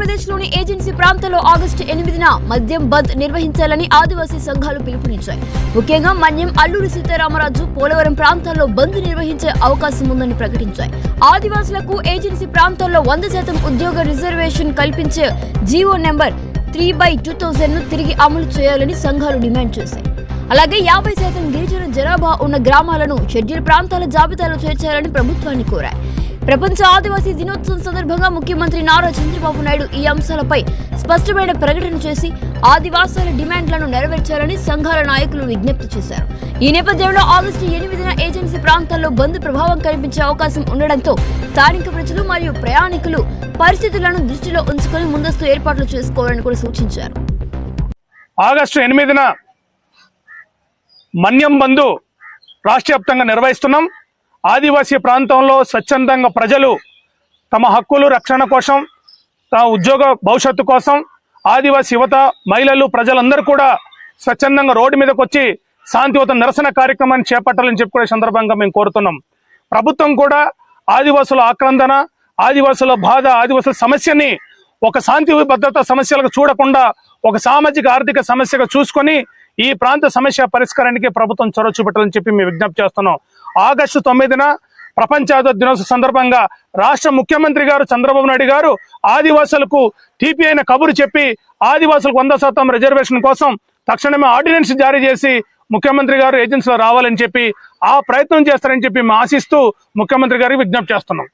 ఆంధ్రప్రదేశ్లోని ఏజెన్సీ ప్రాంతాల్లో ఆగస్టు 8న మద్యం బంద్ నిర్వహించాలని ఆదివాసీ సంఘాలు పిలుపునిచ్చాయి. ముఖ్యంగా మన్యం, అల్లూరి సీతారామరాజు, పోలవరం ప్రాంతాల్లో బంద్ నిర్వహించే అవకాశం ఉందని ప్రకటించాయి. ఆదివాసులకు ఏజెన్సీ ప్రాంతాల్లో 100% ఉద్యోగ రిజర్వేషన్ కల్పించే జీవో నెంబర్ 3/2000ను తిరిగి అమలు చేయాలని సంఘాలు డిమాండ్ చేశాయి. అలాగే 50% గిరిజన జనాభా ఉన్న గ్రామాలను షెడ్యూల్ ప్రాంతాల జాబితాలో చేర్చాలని ప్రభుత్వాన్ని కోరాయి. ప్రపంచ ఆదివాసీ దినోత్సవం సందర్భంగా ముఖ్యమంత్రి నారా చంద్రబాబు నాయుడు ఈ అంశాలపై స్పష్టమైన ప్రకటన చేసి ఆదివాసుల డిమాండ్లను నెరవేర్చాలని సంఘాల నాయకులు విజ్ఞప్తి చేశారు. ఈ నేపథ్యంలో ఆగస్టు 8న ఏజెన్సీ ప్రాంతాల్లో బంద్ ప్రభావం కనిపించే అవకాశం ఉండడంతో స్థానిక ప్రజలు మరియు ప్రయాణికులు పరిస్థితులను దృష్టిలో ఉంచుకొని ముందస్తు ఏర్పాట్లు చేసుకోవాలని కూడా సూచించారు. ఆగస్టు 8న మన్యం బంద్ రాష్ట్ర వ్యాప్తంగా నిర్వహిస్తున్నాం. ఆదివాసీ ప్రాంతంలో స్వచ్ఛందంగా ప్రజలు తమ హక్కులు రక్షణ కోసం, తమ ఉద్యోగ భవిష్యత్తు కోసం ఆదివాసీ యువత, మహిళలు, ప్రజలందరూ కూడా స్వచ్ఛందంగా రోడ్డు మీదకి వచ్చి శాంతియుత నిరసన కార్యక్రమాన్ని చేపట్టాలని చెప్పుకునే సందర్భంగా మేము కోరుతున్నాం. ప్రభుత్వం కూడా ఆదివాసుల ఆక్రందన, ఆదివాసుల బాధ, ఆదివాసుల సమస్యని ఒక శాంతి భద్రత సమస్యలకు చూడకుండా ఒక సామాజిక ఆర్థిక సమస్యగా చూసుకొని ఈ ప్రాంత సమస్య పరిష్కారానికి ప్రభుత్వం చొరవ చూపెట్టాలని చెప్పి మేము విజ్ఞప్తి చేస్తున్నాం. ఆగస్టు 9న ప్రపంచ ఆదివాసీ దినోత్సవం సందర్భంగా రాష్ట్ర ముఖ్యమంత్రి గారు చంద్రబాబు నాయుడు గారు ఆదివాసులకు తీపి అయిన కబురు చెప్పి ఆదివాసులకు 100% రిజర్వేషన్ కోసం తక్షణమే ఆర్డినెన్స్ జారీ చేసి ముఖ్యమంత్రి గారు ఏజెన్సీలో రావాలని చెప్పి ఆ ప్రయత్నం చేస్తారని చెప్పి మేము ఆశిస్తూ ముఖ్యమంత్రి గారికి విజ్ఞప్తి చేస్తున్నాం.